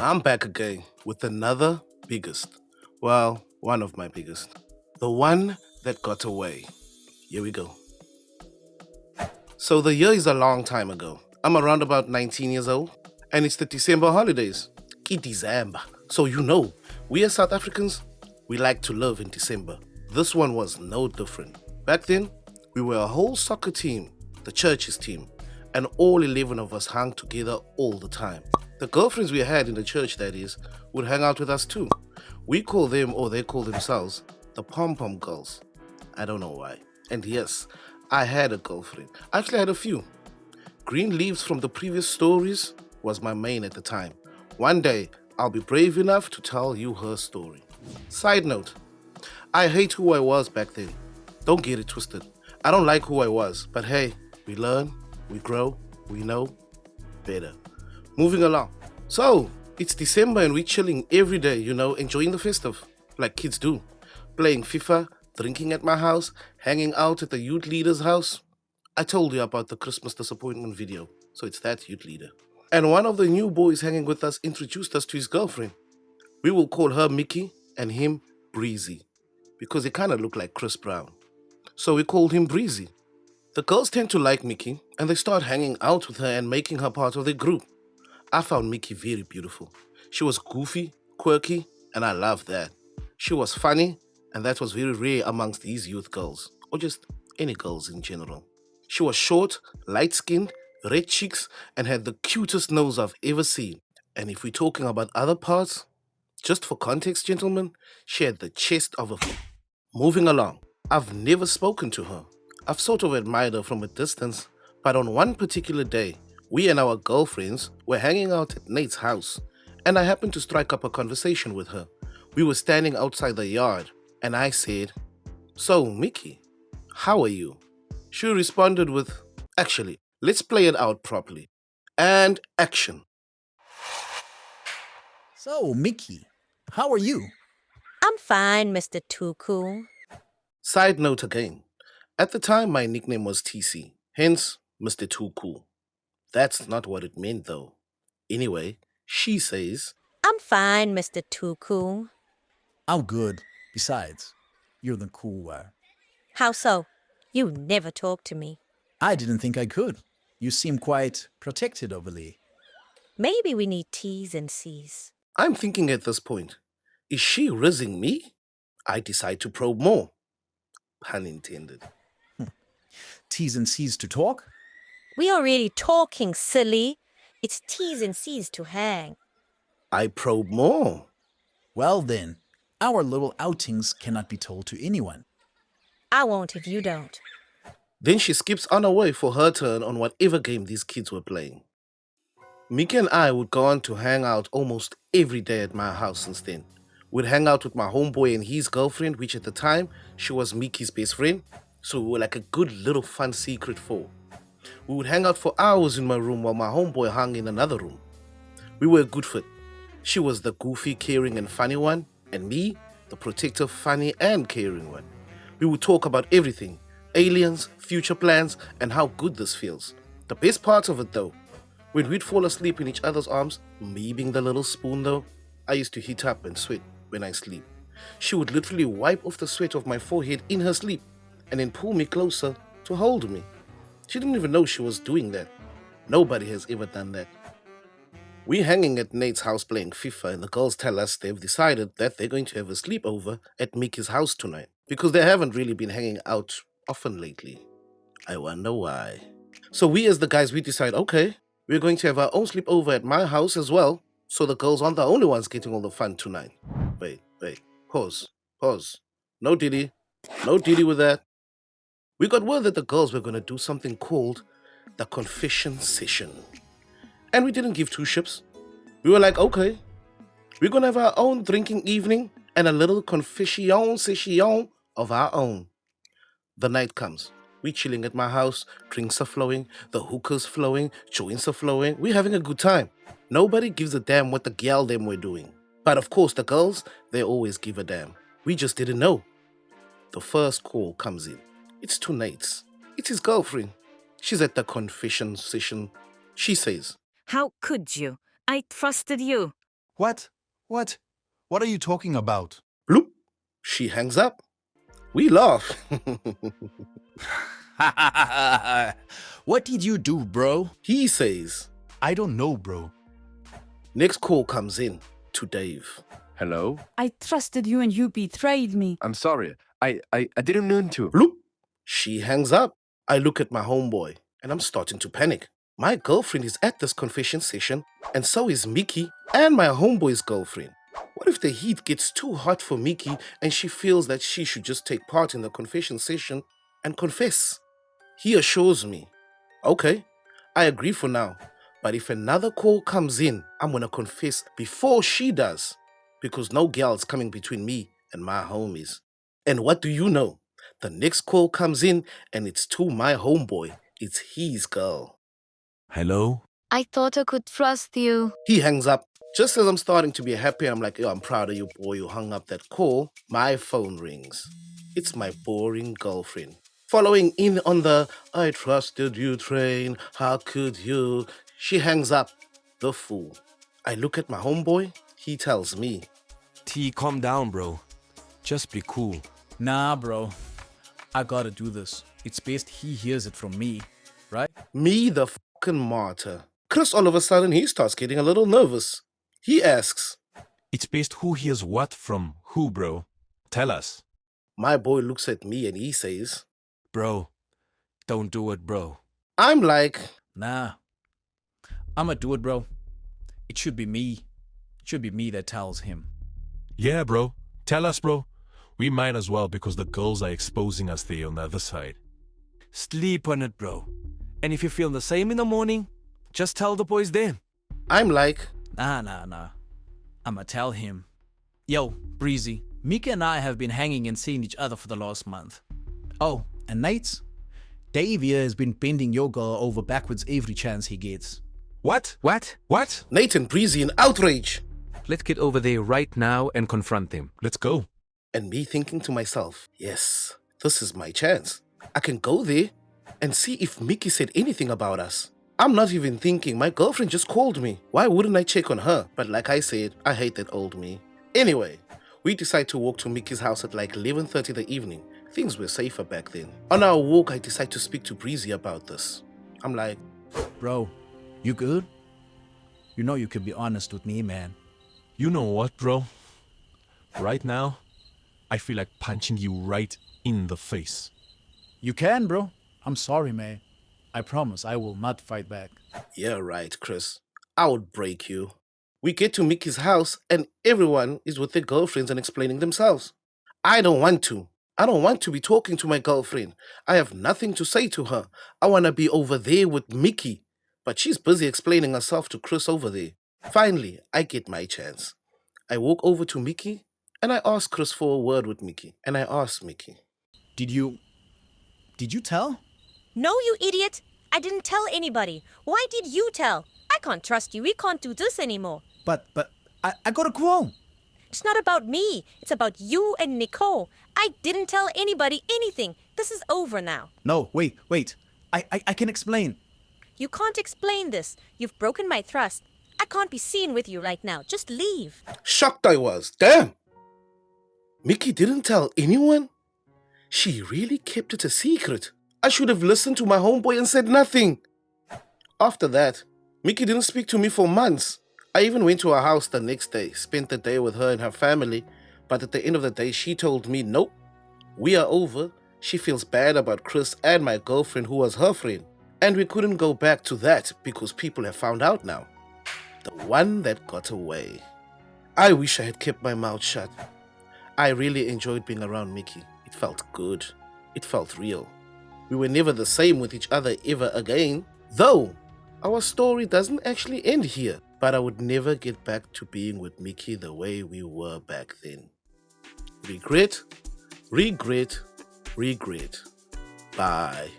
I'm back again with another biggest. Well, one of my biggest. The one that got away. Here we go. So the year is a long time ago. I'm around about 19 years old, and it's the December holidays. December. So we as South Africans, we like to live in December. This one was no different. Back then, we were a whole soccer team, the church's team, and all 11 of us hung together all the time. The girlfriends we had in the church, that is, would hang out with us too. We call them, or they call themselves, the pom pom girls. I don't know why. And yes, I had a girlfriend. I actually had a few. Green Leaves from the previous stories was my main at the time. One day, I'll be brave enough to tell you her story. Side note, I hate who I was back then. Don't get it twisted. I don't like who I was, but hey, we learn, we grow, we know better. Moving along. So, it's December and we're chilling every day, enjoying the festive, like kids do. Playing FIFA, drinking at my house, hanging out at the youth leader's house. I told you about the Christmas disappointment video, so it's that youth leader. And one of the new boys hanging with us introduced us to his girlfriend. We will call her Mickey and him Breezy, because he kind of looked like Chris Brown. So we called him Breezy. The girls tend to like Mickey, and they start hanging out with her and making her part of their group. I found Mickey very beautiful. She was goofy, quirky, and I loved that. She was funny, and that was very rare amongst these youth girls, or just any girls in general. She was short, light skinned, red cheeks, and had the cutest nose I've ever seen. And if we're talking about other parts, just for context, gentlemen, she had the chest of a. Moving along, I've never spoken to her. I've sort of admired her from a distance, but on one particular day, we and our girlfriends were hanging out at Nate's house, and I happened to strike up a conversation with her. We were standing outside the yard, and I said, "So, Mickey, how are you?" She responded with, "Actually, let's play it out properly." And action. So, Mickey, how are you? I'm fine, Mr. Too Cool. Side note again. At the time, my nickname was TC, hence Mr. Too Cool. That's not what it meant though. Anyway, she says, I'm fine, Mr. Too Cool. I'm good. Besides, you're the cool one. How so? You never talk to me. I didn't think I could. You seem quite protected overly. Maybe we need T's and C's. I'm thinking at this point, is she rizzing me? I decide to probe more. Pun intended. T's and C's to talk? We are really talking, silly. It's T's and C's to hang. I probe more. Well then, our little outings cannot be told to anyone. I won't if you don't. Then she skips on her way for her turn on whatever game these kids were playing. Mickey and I would go on to hang out almost every day at my house since then. We'd hang out with my homeboy and his girlfriend, which at the time, she was Mickey's best friend. So we were like a good little fun secret four. We would hang out for hours in my room while my homeboy hung in another room. We were a good fit. She was the goofy, caring, and funny one, and me, the protective, funny, and caring one. We would talk about everything: aliens, future plans, and how good this feels. The best part of it, though, when we'd fall asleep in each other's arms, me being the little spoon, though, I used to heat up and sweat when I sleep. She would literally wipe off the sweat off my forehead in her sleep and then pull me closer to hold me. She didn't even know she was doing that. Nobody has ever done that. We're hanging at Nate's house playing FIFA, and the girls tell us they've decided that they're going to have a sleepover at Mickey's house tonight because they haven't really been hanging out often lately. I wonder why. So we as the guys, we decide, okay, we're going to have our own sleepover at my house as well, so the girls aren't the only ones getting all the fun tonight. Wait, pause. No Diddy, no Diddy with that. We got word that the girls were going to do something called the confession session. And we didn't give two ships. We were like, okay, we're going to have our own drinking evening and a little confession session of our own. The night comes. We chilling at my house, drinks are flowing, the hookah's flowing, joints are flowing. We're having a good time. Nobody gives a damn what the gal them were doing. But of course, the girls, they always give a damn. We just didn't know. The first call comes in. It's to Nate's. It's his girlfriend. She's at the confession session. She says, How could you? I trusted you. What? What? What are you talking about? Bloop. She hangs up. We laugh. What did you do, bro? He says, I don't know, bro. next call comes in to Dave. Hello? I trusted you and you betrayed me. I'm sorry. I didn't mean to. Bloop. She hangs up. I look at my homeboy and I'm starting to panic. My girlfriend is at this confession session and so is Mickey and my homeboy's girlfriend. What if the heat gets too hot for Mickey and she feels that she should just take part in the confession session and confess? He assures me, okay, I agree for now, but if another call comes in, I'm gonna confess before she does, because no girl's coming between me and my homies. And what do you know? The next call comes in and it's to my homeboy. It's his girl. Hello? I thought I could trust you. He hangs up. Just as I'm starting to be happy, I'm like, yo, I'm proud of you, boy. You hung up that call. My phone rings. It's my boring girlfriend. Following in on the, I trusted you train. How could you? She hangs up. The fool. I look at my homeboy. He tells me, T, calm down, bro. Just be cool. Nah, bro. I gotta do this. It's best he hears it from me, right? me the fucking martyr. Chris, all of a sudden, he starts getting a little nervous. He asks, It's based who hears what from who, bro. Tell us. my boy looks at me and he says, Bro, don't do it, bro. I'm like, Nah. I'ma do it, bro. It should be me. It should be me that tells him. Yeah, bro. Tell us, bro. We might as well because the girls are exposing us there on the other side. Sleep on it, bro. And if you feel the same in the morning, just tell the boys then. I'm like, Nah. I'ma tell him. Yo, Breezy, Mika and I have been hanging and seeing each other for the last month. Oh, and Nate, Dave here has been bending your girl over backwards every chance he gets. What? What? What? Nathan Breezy in outrage. Let's get over there right now and confront them. Let's go. And me thinking to myself, yes, this is my chance. I can go there and see if Mickey said anything about us. I'm not even thinking, my girlfriend just called me. Why wouldn't I check on her? But like I said, I hate that old me. Anyway, we decide to walk to Mickey's house at like 11:30 the evening. Things were safer back then. On our walk, I decide to speak to Breezy about this. I'm like, Bro, you good? You know you can be honest with me, man. You know what, bro? Right now, I feel like punching you right in the face. You can, bro. I'm sorry, man. I promise I will not fight back. yeah, right, Chris. I would break you. We get to Mickey's house and everyone is with their girlfriends and explaining themselves. I don't want to. I don't want to be talking to my girlfriend. I have nothing to say to her. I want to be over there with Mickey. But she's busy explaining herself to Chris over there. Finally, I get my chance. I walk over to Mickey and I ask Chris for a word with Mickey. And I ask Mickey, Did you tell? No, you idiot. I didn't tell anybody. Why did you tell? I can't trust you. We can't do this anymore. But I got a quote. It's not about me. It's about you and Nicole. I didn't tell anybody anything. This is over now. No, wait. I can explain. You can't explain this. You've broken my trust. I can't be seen with you right now. Just leave. shocked I was. Damn! Mickey didn't tell anyone? She really kept it a secret. I should have listened to my homeboy and said nothing. After that, Mickey didn't speak to me for months. I even went to her house the next day, spent the day with her and her family, but at the end of the day, she told me, nope, we are over. She feels bad about Chris and my girlfriend who was her friend. And we couldn't go back to that because people have found out now. The one that got away. I wish I had kept my mouth shut. I really enjoyed being around Mickey. It felt good. It felt real. We were never the same with each other ever again. Though, our story doesn't actually end here. But I would never get back to being with Mickey the way we were back then. Regret, regret, regret. Bye.